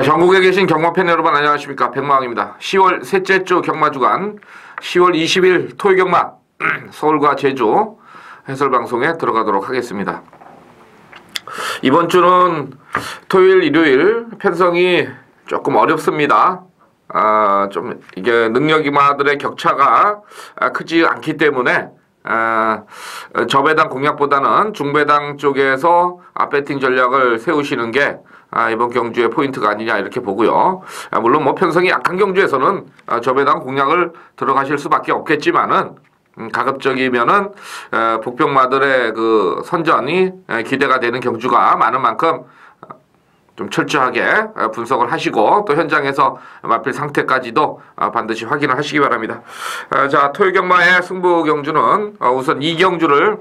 전국에 계신 경마팬 여러분 안녕하십니까, 백마왕입니다. 10월 셋째 주 경마주간 10월 20일 토요경마 서울과 제주 해설방송에 들어가도록 하겠습니다. 이번 주는 토요일 일요일 편성이 조금 어렵습니다. 좀 이게 능력이마들의 격차가 크지 않기 때문에 저배당 공략보다는 중배당 쪽에서 배팅 전략을 세우시는 게 이번 경주의 포인트가 아니냐 이렇게 보고요. 물론 뭐 편성이 약한 경주에서는 저배당 공략을 들어가실 수밖에 없겠지만은 가급적이면은 복병마들의 그 선전이 기대가 되는 경주가 많은 만큼 좀 철저하게 분석을 하시고 또 현장에서 마필 상태까지도 반드시 확인을 하시기 바랍니다. 자, 토요경마의 승부 경주는 우선 이 경주를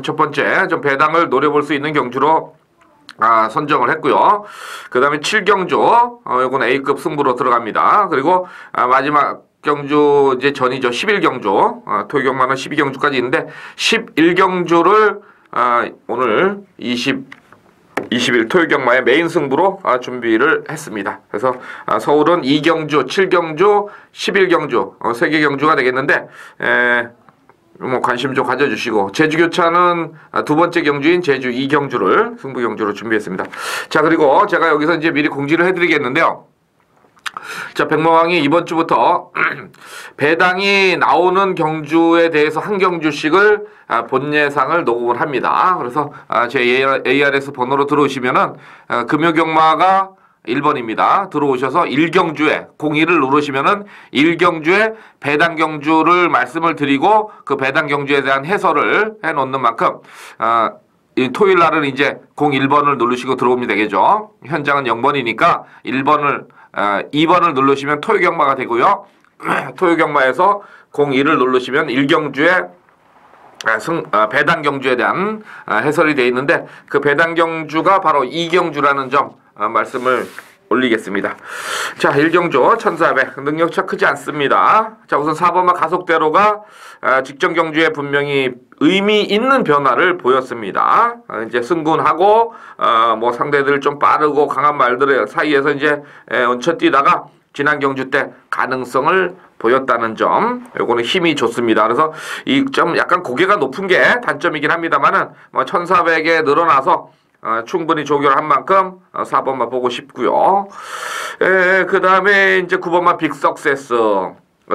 첫 번째 좀 배당을 노려볼 수 있는 경주로 선정을 했고요. 그 다음에 7경주, 요건 A급 승부로 들어갑니다. 그리고 마지막 경주 이제 전이죠. 11경주, 토요경마는 12경주까지 있는데 11경주를 오늘 20일 토요경마의 메인 승부로 준비를 했습니다. 그래서 서울은 2경주, 7경주, 11경주 3개 경주가 되겠는데 뭐 관심 좀 가져주시고, 제주교차는 두 번째 경주인 제주 2경주를 승부 경주로 준비했습니다. 자, 그리고 제가 여기서 이제 미리 공지를 해드리겠는데요. 자, 백마왕이 이번 주부터 배당이 나오는 경주에 대해서 한 경주씩을 본 예상을 녹음을 합니다. 그래서 제 ARS 번호로 들어오시면은 금요경마가 1번입니다. 들어오셔서 1경주에 01을 누르시면은 1경주에 배당 경주를 말씀을 드리고 그 배당 경주에 대한 해설을 해 놓는 만큼 이 토요일 날은 이제 01번을 누르시고 들어오면 되겠죠. 현장은 0번이니까 2번을 누르시면 토요경마가 되고요. 토요경마에서 01을 누르시면 1경주에 배당 경주에 대한 해설이 되어 있는데 그 배당 경주가 바로 2경주라는 점 말씀을 올리겠습니다. 자, 1경주 1400 능력차 크지 않습니다. 자, 우선 4번마 가속대로가 직전 경주에 분명히 의미 있는 변화를 보였습니다. 이제 승군하고 뭐 상대들 좀 빠르고 강한 말들 사이에서 이제 얹혀 뛰다가 지난 경주 때 가능성을 보였다는 점, 요거는 힘이 좋습니다. 그래서 이 점 약간 고개가 높은 게 단점이긴 합니다만은 뭐 1400에 늘어나서 충분히 조결한 만큼 4번만 보고 싶고요. 그 다음에 이제 9번만 빅석세스.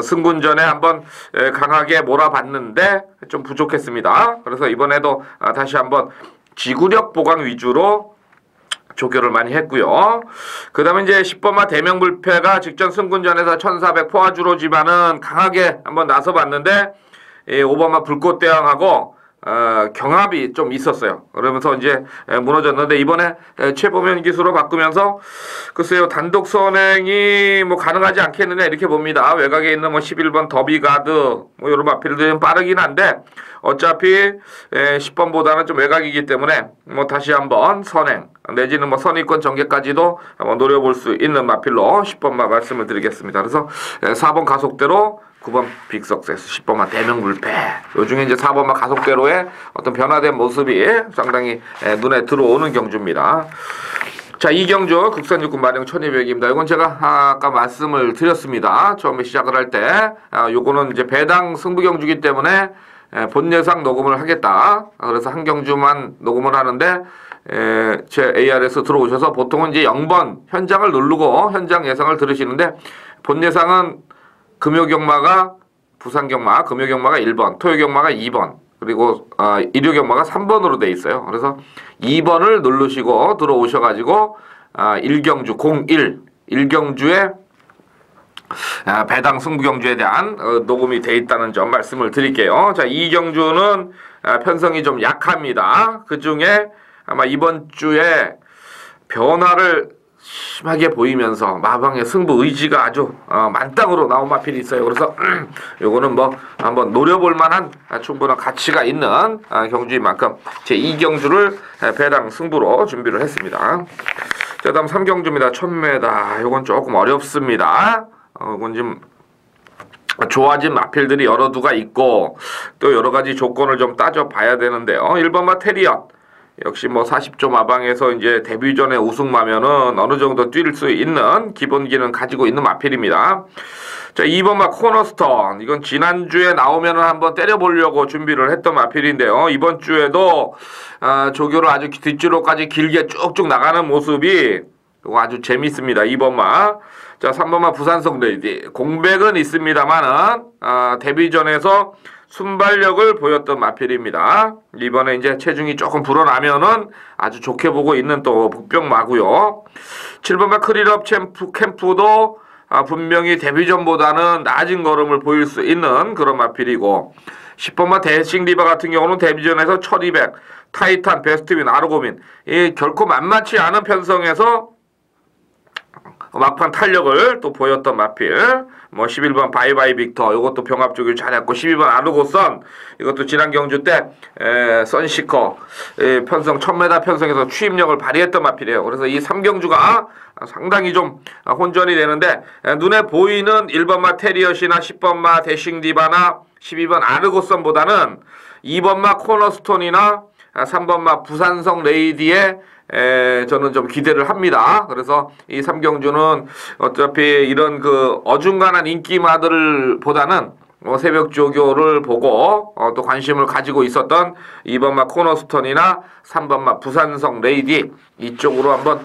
승군 전에 한번 강하게 몰아봤는데 좀 부족했습니다. 그래서 이번에도 다시 한번 지구력 보강 위주로 조결을 많이 했고요. 그 다음에 이제 10번마 대명불패가 직전 승군전에서 1400 포화주로지만은 강하게 한번 나서봤는데 5번마 불꽃대왕하고 경합이 좀 있었어요. 그러면서 이제 무너졌는데 이번에 최보면 기수로 바꾸면서 글쎄요, 단독 선행이 뭐 가능하지 않겠느냐 이렇게 봅니다. 외곽에 있는 뭐 11번 더비가드 뭐 이런 마필들이 좀 빠르긴 한데 어차피 10번보다는 좀 외곽이기 때문에 뭐 다시 한번 선행 내지는 뭐 선의권 전개까지도 한번 노려볼 수 있는 마필로 10번만 말씀을 드리겠습니다. 그래서 4번 가속대로 9번 빅석세스, 10번만 대명불패. 요중에 이제 4번만 가속대로의 어떤 변화된 모습이 상당히 눈에 들어오는 경주입니다. 자, 이 경주 국산육군 마령 1200입니다. 이건 제가 아까 말씀을 드렸습니다. 처음에 시작을 할 때 요거는 이제 배당 승부 경주기 때문에 본 예상 녹음을 하겠다. 그래서 한 경주만 녹음을 하는데 제 ARS 들어오셔서 보통은 이제 0번 현장을 누르고 현장 예상을 들으시는데 본 예상은 금요경마가 부산경마, 금요경마가 1번, 토요경마가 2번, 그리고 일요경마가 3번으로 돼 있어요. 그래서 2번을 누르시고 들어오셔가지고 1경주 1경주에 배당 승부경주에 대한 녹음이 돼 있다는 점 말씀을 드릴게요. 자, 2경주는 편성이 좀 약합니다. 그 중에 아마 이번 주에 변화를 심하게 보이면서 마방의 승부 의지가 아주 만땅으로 나온 마필이 있어요. 그래서 요거는 뭐 한번 노려볼 만한 충분한 가치가 있는 경주인 만큼 제 2경주를 배당 승부로 준비를 했습니다. 자, 다음 3경주입니다. 1000m. 요건 조금 어렵습니다. 요건 좀 좋아진 마필들이 여러 두가 있고 또 여러 가지 조건을 좀 따져봐야 되는데요. 1번마 테리엇. 역시 뭐 40조 마방에서 이제 데뷔전에 우승마면은 어느 정도 뛸 수 있는 기본기는 가지고 있는 마필입니다. 자, 2번마 코너스톤. 이건 지난주에 나오면은 한번 때려보려고 준비를 했던 마필인데요. 이번 주에도 조교를 아주 뒷주로까지 길게 쭉쭉 나가는 모습이 아주 재밌습니다. 2번마. 자, 3번마 부산성 레이디. 공백은 있습니다만은 데뷔전에서 순발력을 보였던 마필입니다. 이번에 이제 체중이 조금 불어나면은 아주 좋게 보고 있는 또 복병마고요. 7번마 크릴업 캠프도 분명히 데뷔전보다는 낮은 걸음을 보일 수 있는 그런 마필이고, 10번마 대싱 리바 같은 경우는 데뷔전에서 1200 타이탄 베스트윈 아르고민 이 결코 만만치 않은 편성에서 막판 탄력을 또 보였던 마필. 뭐 11번 바이바이 빅터 이것도 병합 조교 잘했고, 12번 아르고선 이것도 지난 경주 때 선시커 편성 1000m 편성에서 추임력을 발휘했던 마필이에요. 그래서 이 3경주가 상당히 좀 혼전이 되는데, 눈에 보이는 1번마 테리엇이나 10번마 대싱 디바나 12번 아르고선보다는 2번마 코너스톤이나 3번마 부산성 레이디의 저는 좀 기대를 합니다. 그래서 이 3경주는 어차피 이런 그 어중간한 인기마들 보다는 새벽 조교를 보고 또 관심을 가지고 있었던 2번마 코너스톤이나 3번마 부산성 레이디 이쪽으로 한번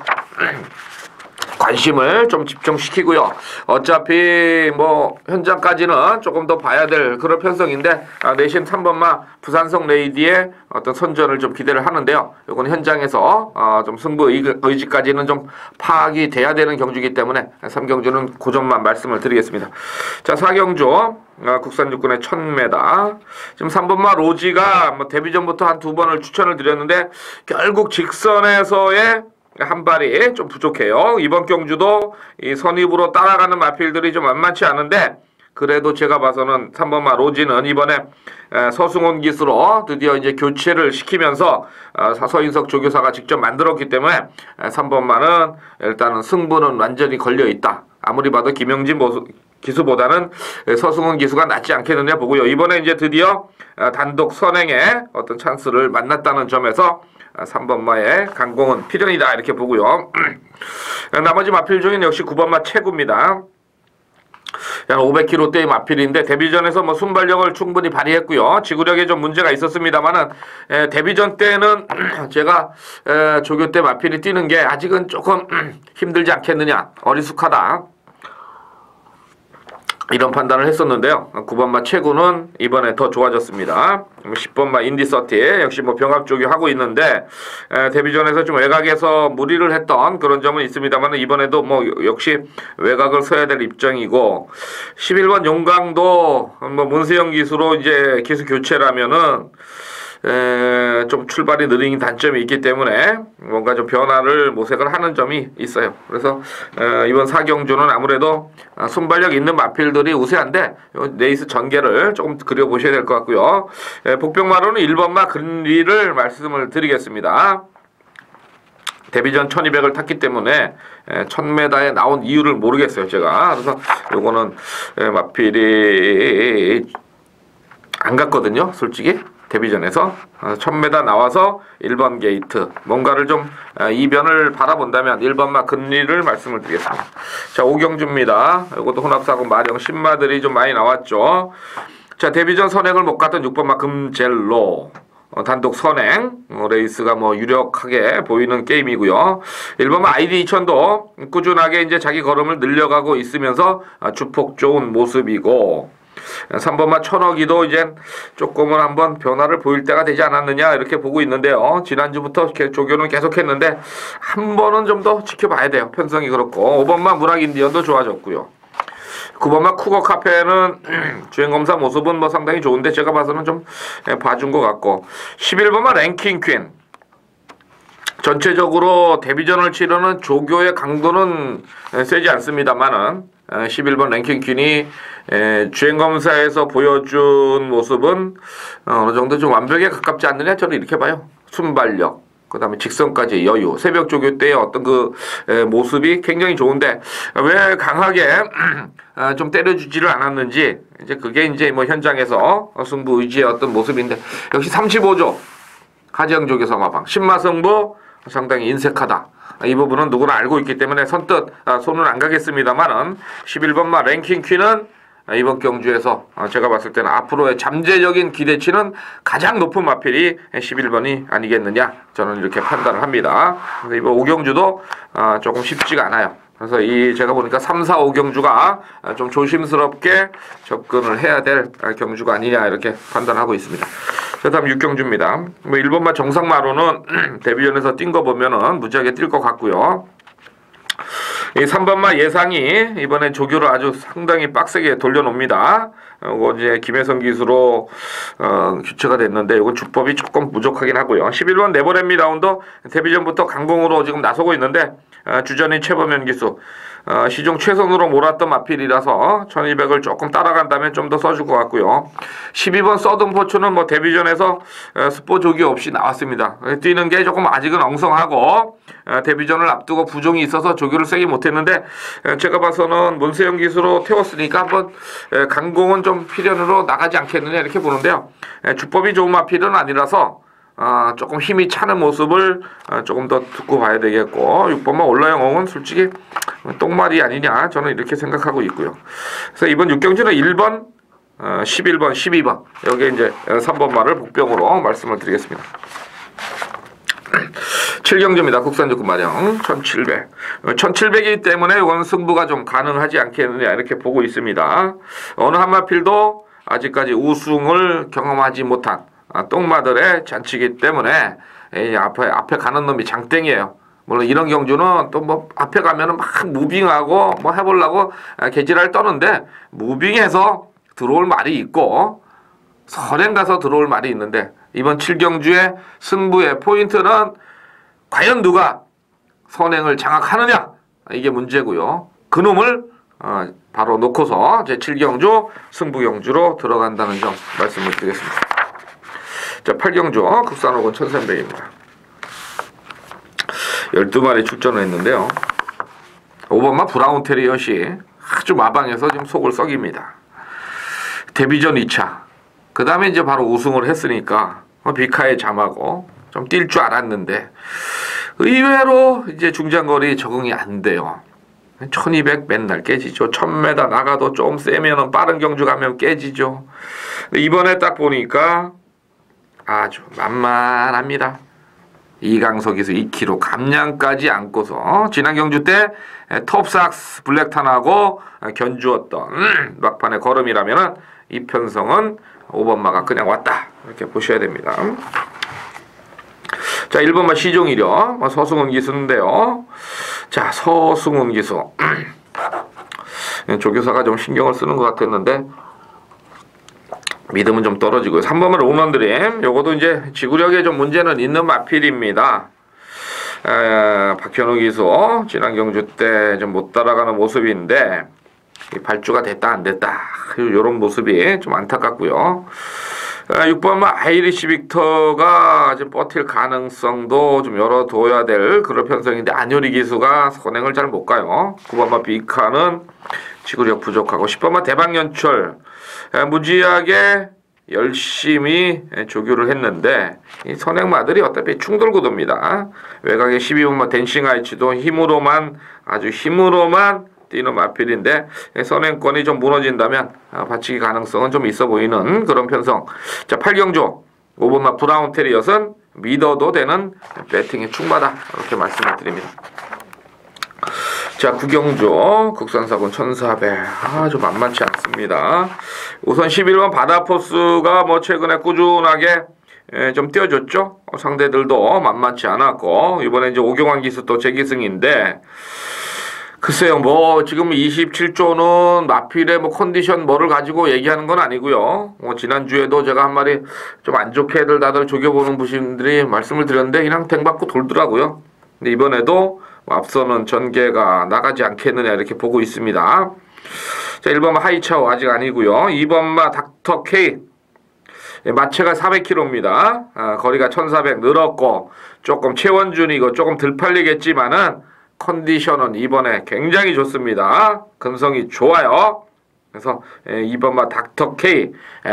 관심을 좀 집중시키고요. 어차피 뭐 현장까지는 조금 더 봐야 될 그런 편성인데, 내신 3번마 부산성 레이디의 어떤 선전을 좀 기대를 하는데요. 이건 현장에서 좀 승부 의지까지는 좀 파악이 돼야 되는 경주이기 때문에 3경주는 그 점만 말씀을 드리겠습니다. 자, 4경주 국산 육군의 1000m. 지금 3번마 로지가 뭐 데뷔전부터 한 2번을 추천을 드렸는데 결국 직선에서의 한 발이 좀 부족해요. 이번 경주도 이 선입으로 따라가는 마필들이 좀 만만치 않은데, 그래도 제가 봐서는 3번마 로지는 이번에 서승원 기수로 드디어 이제 교체를 시키면서 서인석 조교사가 직접 만들었기 때문에 3번마는 일단은 승부는 완전히 걸려 있다. 아무리 봐도 김영진 기수보다는 서승원 기수가 낫지 않겠느냐 보고요. 이번에 이제 드디어 단독 선행의 어떤 찬스를 만났다는 점에서 3번마의 강공은 필연이다 이렇게 보고요. 나머지 마필 중에는 역시 9번마 최구입니다. 500kg대의 마필인데 데뷔전에서 뭐 순발력을 충분히 발휘했고요. 지구력에 좀 문제가 있었습니다만은 데뷔전 때는 제가 조교 때 마필이 뛰는 게 아직은 조금 힘들지 않겠느냐, 어리숙하다, 이런 판단을 했었는데요. 9번마 최구는 이번에 더 좋아졌습니다. 10번마 인디서티 역시 뭐 병합 조교 하고 있는데 데뷔전에서 좀 외곽에서 무리를 했던 그런 점은 있습니다만 이번에도 뭐 역시 외곽을 서야 될 입장이고, 11번 용강도 뭐 문세영 기수로 이제 기수 교체라면은 좀 출발이 느린 단점이 있기 때문에 뭔가 좀 변화를 모색을 하는 점이 있어요. 그래서 이번 4경주는 아무래도 순발력 있는 마필들이 우세한데 레이스 전개를 조금 그려보셔야 될 것 같고요. 복병마로는 1번마 근리를 말씀을 드리겠습니다. 데뷔전 1200을 탔기 때문에 1000m에 나온 이유를 모르겠어요, 제가. 그래서 요거는 마필이 안 갔거든요, 솔직히. 데뷔전에서 1000m 나와서 1번 게이트 뭔가를 좀 이변을 바라본다면 1번마 근리를 말씀을 드리겠습니다. 자, 5경주입니다. 이것도 혼합사고 마령 신마들이 좀 많이 나왔죠. 자, 데뷔전 선행을 못 갔던 6번마 금젤로 단독 선행 레이스가 뭐 유력하게 보이는 게임이고요. 1번마 아이디 2000도 꾸준하게 이제 자기 걸음을 늘려가고 있으면서 주폭 좋은 모습이고, 3번마 천억이도 이제 조금은 한번 변화를 보일 때가 되지 않았느냐 이렇게 보고 있는데요. 지난주부터 조교는 계속했는데 한 번은 좀 더 지켜봐야 돼요. 편성이 그렇고. 5번마 문학인디언도 좋아졌고요. 9번마 쿠거 카페는 주행검사 모습은 뭐 상당히 좋은데 제가 봐서는 좀 봐준 것 같고, 11번마 랭킹 퀸 전체적으로 데뷔전을 치르는 조교의 강도는 세지 않습니다만은 11번 랭킹 퀸이 주행검사에서 보여준 모습은 어느 정도 좀 완벽에 가깝지 않느냐, 저는 이렇게 봐요. 순발력, 그 다음에 직선까지 여유, 새벽 조교 때의 어떤 그 모습이 굉장히 좋은데 왜 강하게 좀 때려주지를 않았는지, 이제 그게 이제 뭐 현장에서 승부 의지의 어떤 모습인데, 역시 35조 하지영족에서 마방. 신마승부 상당히 인색하다. 이 부분은 누구나 알고 있기 때문에 선뜻 손은 안 가겠습니다만은 11번마 랭킹 퀸은 이번 경주에서 제가 봤을 때는 앞으로의 잠재적인 기대치는 가장 높은 마필이 11번이 아니겠느냐, 저는 이렇게 판단을 합니다. 그래서 이번 5경주도 조금 쉽지가 않아요. 그래서 제가 보니까 3, 4, 5경주가 좀 조심스럽게 접근을 해야 될 경주가 아니냐, 이렇게 판단하고 있습니다. 그 다음 6경주입니다. 뭐 1번마 정상마로는 데뷔전에서 뛴 거 보면은 무지하게 뛸 것 같고요. 이 3번마 예상이 이번에 조교를 아주 상당히 빡세게 돌려놓습니다. 이거 이제 김혜성 기수로 교체가 됐는데 이건 주법이 조금 부족하긴 하고요. 11번 네버랜미 라운더 데뷔전부터 강공으로 지금 나서고 있는데 주전인 최범현 기수 시중 최선으로 몰았던 마필이라서 1200을 조금 따라간다면 좀 더 써줄 것 같고요. 12번 서든포츠는 뭐 데뷔전에서 스포 조기 없이 나왔습니다. 뛰는 게 조금 아직은 엉성하고 데뷔전을 앞두고 부종이 있어서 조교를 세게 못했는데 제가 봐서는 문세영 기수로 태웠으니까 한번 강공은 좀 필연으로 나가지 않겠느냐, 이렇게 보는데요. 주법이 좋은 마필은 아니라서 조금 힘이 차는 모습을 조금 더 두고 봐야 되겠고, 6번마 올라영웅은 솔직히 똥말이 아니냐, 저는 이렇게 생각하고 있고요. 그래서 이번 6경주는 1번, 11번, 12번 여기에 이제 3번마를 복병으로 말씀을 드리겠습니다. 7경주입니다. 국산조금 마령 1700. 1700이기 때문에 이건 승부가 좀 가능하지 않겠느냐, 이렇게 보고 있습니다. 어느 한 마필도 아직까지 우승을 경험하지 못한 똥마들의 잔치기 때문에 앞에 가는 놈이 장땡이에요. 물론 이런 경주는 또 뭐 앞에 가면은 막 무빙하고 뭐 해보려고 개지랄 떠는데, 무빙해서 들어올 말이 있고 선행 가서 들어올 말이 있는데, 이번 7경주의 승부의 포인트는 과연 누가 선행을 장악하느냐, 이게 문제고요. 그놈을 바로 놓고서 제 7경주 승부경주로 들어간다는 점 말씀을 드리겠습니다. 자, 8경주 국산호건 1300입니다. 12마리 출전을 했는데요. 5번마 브라운 테리엇이 아주 마방에서 지금 속을 썩입니다. 데뷔전 2차. 그 다음에 이제 바로 우승을 했으니까 비카에 잠하고 좀 뛸 줄 알았는데 의외로 이제 중장거리 적응이 안 돼요. 1200 맨날 깨지죠. 1000m 나가도 좀 세면은 빠른 경주 가면 깨지죠. 이번에 딱 보니까 아주 만만합니다. 이강석에서 2kg 감량까지 안고서 지난 경주 때 톱삭스 블랙탄하고 견주었던 막판의 걸음이라면은 이편성은 5번마가 그냥 왔다, 이렇게 보셔야 됩니다. 자, 1번마 시종이려 서승훈 기수인데요. 자, 서승훈 기수 조교사가 좀 신경을 쓰는 것 같았는데 믿음은 좀 떨어지고요. 3번은 롱런드림. 요것도 이제 지구력에 좀 문제는 있는 마필입니다. 박현우 기수 지난 경주 때 좀 못 따라가는 모습인데 발주가 됐다 안 됐다, 요런 모습이 좀 안타깝고요. 6번은 아이리시 빅터가 좀 버틸 가능성도 좀 열어둬야 될 그런 편성인데 안효리 기수가 선행을 잘 못 가요. 9번은 비카는 지구력 부족하고, 10번은 대박연출 무지하게 열심히 조교를 했는데 이 선행마들이 어차피 충돌구도입니다. 외곽의 12번마 댄싱아이치도 아주 힘으로만 뛰는 마필인데 선행권이 좀 무너진다면 받치기 가능성은 좀 있어 보이는 그런 편성. 자, 8경주 5번마 브라운 테리엇은 믿어도 되는 배팅에 충마다, 이렇게 말씀을 드립니다. 자, 9경주 국산사군 1400 아주 만만치 않습니다. 우선 11번 바다포스가 뭐 최근에 꾸준하게 좀 뛰어줬죠. 상대들도 만만치 않았고, 이번에 이제 오경환 기수 또 재기승인데 글쎄요, 뭐 지금 27조는 마필의 뭐 컨디션 뭐를 가지고 얘기하는 건 아니고요. 지난주에도 제가 한 마리 좀 안 좋게들 다들 조겨보는 분들이 말씀을 드렸는데 그냥 댕받고 돌더라고요. 근데 이번에도 앞서는 전개가 나가지 않겠느냐, 이렇게 보고 있습니다. 자, 1번마 하이차오 아직 아니고요. 2번마 닥터 K 마체가 400kg입니다. 거리가 1400 늘었고 조금 최원준이고 조금 덜 팔리겠지만은 컨디션은 이번에 굉장히 좋습니다. 근성이 좋아요. 그래서 2번마 닥터 K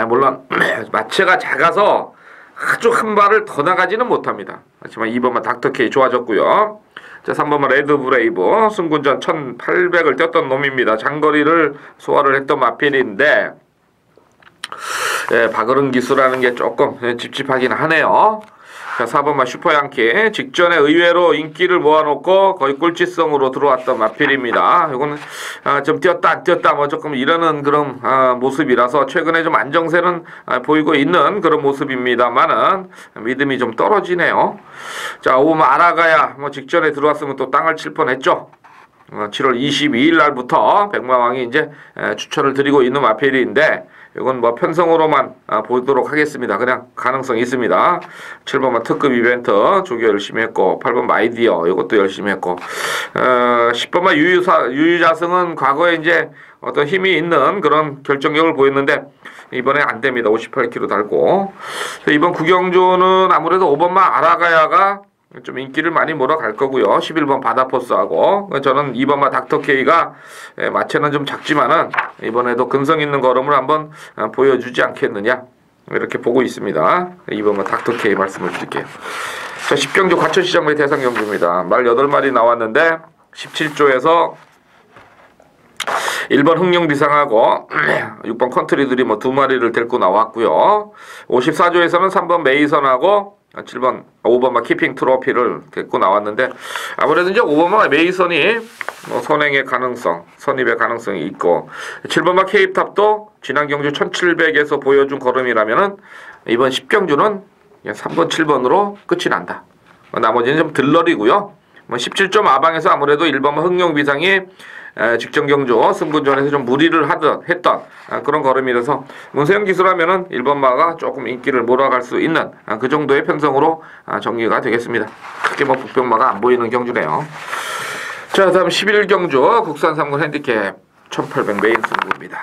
물론 마체가 작아서 아주 한 발을 더 나가지는 못합니다. 하지만 2번만 닥터케이 좋아졌고요. 자, 3번만 레드브레이브 승군전 1800을 뛰었던 놈입니다. 장거리를 소화를 했던 마필인데 박어른 기수라는 게 조금 찝찝하긴 하네요. 자, 4번만 슈퍼양키 직전에 의외로 인기를 모아놓고 거의 꼴찌성으로 들어왔던 마필입니다. 이거는 좀 뛰었다 안 뛰었다 뭐 조금 이러는 그런 모습이라서 최근에 좀 안정세는 보이고 있는 그런 모습입니다만은 믿음이 좀 떨어지네요. 자, 5번만 아라가야 뭐 직전에 들어왔으면 또 땅을 칠 뻔했죠. 7월 22일 날부터 백마왕이 이제 추천을 드리고 있는 마필인데 이건 뭐 편성으로만 보도록 하겠습니다. 그냥 가능성이 있습니다. 7번만 특급 이벤트 조교 열심히 했고 8번 아이디어 이것도 열심히 했고 10번만 유유자승은 과거에 이제 어떤 힘이 있는 그런 결정력을 보였는데 이번에 안 됩니다. 58kg 달고 이번 구경조는 아무래도 5번만 아라가야가 좀 인기를 많이 몰아갈 거고요. 11번 바다포스하고 저는 2번만 닥터케이가 마체는 좀 작지만은 이번에도 근성 있는 걸음을 한번 보여주지 않겠느냐 이렇게 보고 있습니다. 2번만 닥터케이 말씀을 드릴게요. 자, 10경조 과천시장의 대상 경주입니다. 말 8마리 나왔는데 17조에서 1번 흥룡비상하고 6번 컨트리들이 뭐 2마리를 데리고 나왔고요. 54조에서는 3번 메이선하고 7번, 5번만 키핑 트로피를 데리고 나왔는데 아무래도 이제 5번만 메이선이 선행의 가능성, 선입의 가능성이 있고 7번만 케이프탑도 지난 경주 1700에서 보여준 걸음이라면은 이번 10경주는 3번, 7번으로 끝이 난다. 나머지는 좀 들러리고요. 17점 아방에서 아무래도 1번만 흥룡비상이 직전 경주 승군전에서 좀 무리를 했던 그런 걸음이라서 문세영 기수라면은 1번마가 조금 인기를 몰아갈 수 있는 그 정도의 편성으로 정리가 되겠습니다. 크게 뭐 북병마가 안 보이는 경주네요. 자, 다음 11경주 국산 3군 핸디캡 1800 메인 승부입니다.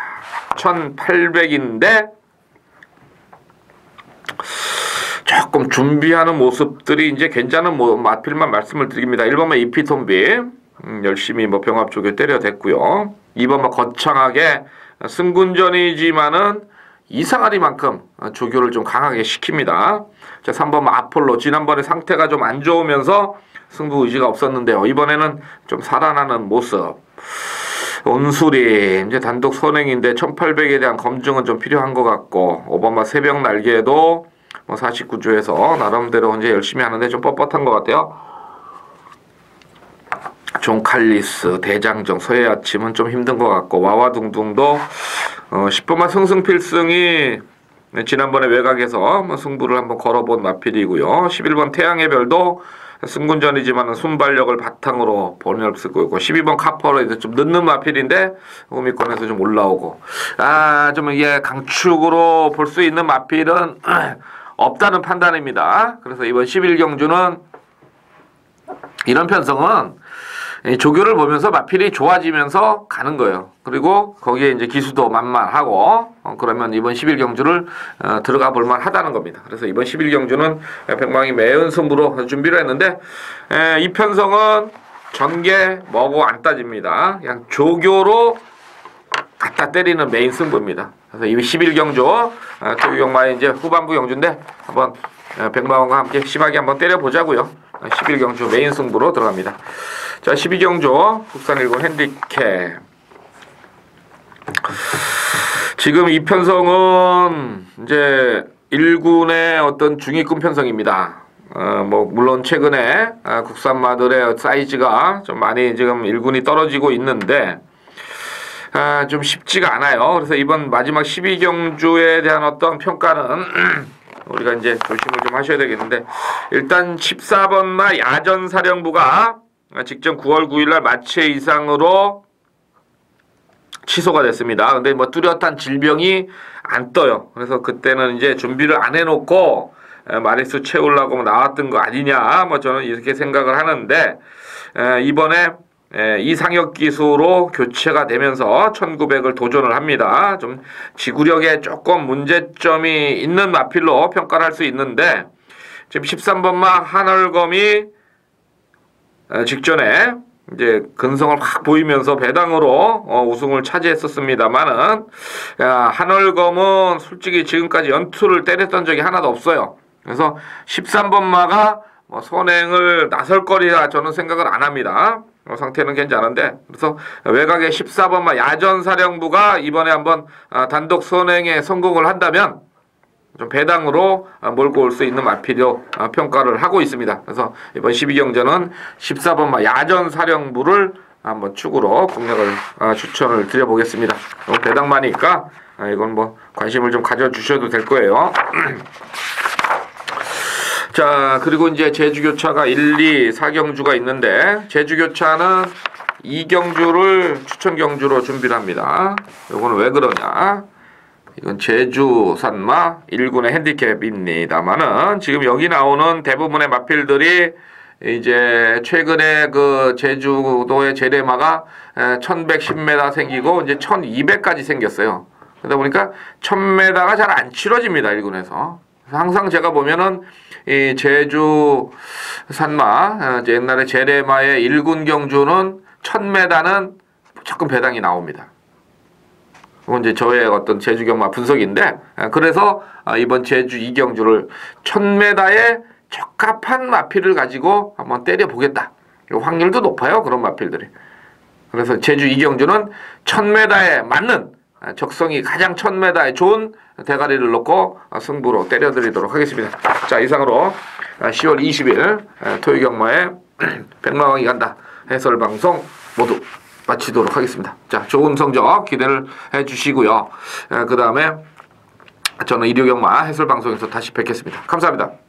1800인데 조금 준비하는 모습들이 이제 괜찮은 마필만 말씀을 드립니다. 1번만 이피톤비 열심히 뭐 병합 조교 때려댔고요. 2번만 거창하게 승군전이지만은 이상하리만큼 조교를 좀 강하게 시킵니다. 자, 3번만 아폴로 지난번에 상태가 좀 안 좋으면서 승부 의지가 없었는데요. 이번에는 좀 살아나는 모습. 온수리 이제 단독 선행인데 1800에 대한 검증은 좀 필요한 것 같고 5번만 새벽 날개도 뭐 49조에서 나름대로 이제 열심히 하는데 좀 뻣뻣한 것 같아요. 존칼리스, 대장정, 서해 아침은 좀 힘든 것 같고 와와둥둥도 10번만 승승필승이 지난번에 외곽에서 승부를 한번 걸어본 마필이고요. 11번 태양의 별도 승군전이지만 순발력을 바탕으로 본을 쓰고 있고 12번 카퍼레이드 좀 늦는 마필인데 우미권에서 좀 올라오고 좀 이게 강축으로 볼 수 있는 마필은 없다는 판단입니다. 그래서 이번 11경주는 이런 편성은 조교를 보면서 마필이 좋아지면서 가는 거예요. 그리고 거기에 이제 기수도 만만하고 그러면 이번 11경주를 들어가 볼만 하다는 겁니다. 그래서 이번 11경주는 백망이 매운 승부로 준비를 했는데 이 편성은 전개 뭐고 안 따집니다. 그냥 조교로 갖다 때리는 메인 승부입니다. 그래서 이 11경주 토요경마의 이제 후반부 경주인데 한번 백마원과 함께 심하게 한번 때려보자고요. 11경주 메인 승부로 들어갑니다. 자, 12경주 국산 1군 핸디캡. 지금 이 편성은 이제 1군의 어떤 중위권 편성입니다. 뭐 물론 최근에 국산마들의 사이즈가 좀 많이 지금 1군이 떨어지고 있는데 좀 쉽지가 않아요. 그래서 이번 마지막 12경주에 대한 어떤 평가는 우리가 이제 조심을 좀 하셔야 되겠는데 일단 14번마 야전사령부가 직전 9월 9일날 마체 이상으로 취소가 됐습니다. 근데 뭐 뚜렷한 질병이 안 떠요. 그래서 그때는 이제 준비를 안 해놓고 마리수 채우려고 나왔던 거 아니냐 뭐 저는 이렇게 생각을 하는데 이번에 이상혁 기수로 교체가 되면서 1900을 도전을 합니다. 좀 지구력에 조금 문제점이 있는 마필로 평가를 할 수 있는데 지금 13번마 한월검이 직전에 이제 근성을 확 보이면서 배당으로 우승을 차지했었습니다만은 한월검은 솔직히 지금까지 연투를 때렸던 적이 하나도 없어요. 그래서 13번마가 뭐 선행을 나설 거리라 저는 생각을 안 합니다. 상태는 괜찮은데, 그래서 외곽의 14번마 야전사령부가 이번에 한번 단독 선행에 성공을 한다면 좀 배당으로 몰고 올 수 있는 마필로 평가를 하고 있습니다. 그래서 이번 12경전은 14번마 야전사령부를 한번 축으로 공략을 추천을 드려보겠습니다. 배당 많으니까 이건 뭐 관심을 좀 가져주셔도 될 거예요. 자, 그리고 이제 제주교차가 1, 2, 4경주가 있는데, 제주교차는 2경주를 추천경주로 준비를 합니다. 요거는 왜 그러냐? 이건 제주 산마 1군의 핸디캡입니다만은, 지금 여기 나오는 대부분의 마필들이 이제 최근에 그 제주도의 제레마가 1110m 생기고 이제 1200까지 생겼어요. 그러다 보니까 1000m가 잘 안 치러집니다, 1군에서. 항상 제가 보면은 이 제주 산마 옛날에 제레마의 1군 경주는 1000m는 무조건 배당이 나옵니다. 그건 이제 저의 어떤 제주 경마 분석인데, 그래서 이번 제주 2경주를 1000m에 적합한 마필을 가지고 한번 때려 보겠다. 확률도 높아요, 그런 마필들이. 그래서 제주 2경주는 1000m에 맞는, 적성이 가장 1000m에 좋은 대가리를 놓고 승부로 때려드리도록 하겠습니다. 자, 이상으로 10월 20일 토요경마에 백마왕이 간다 해설방송 모두 마치도록 하겠습니다. 자, 좋은 성적 기대를 해주시고요. 그 다음에 저는 일요경마 해설방송에서 다시 뵙겠습니다. 감사합니다.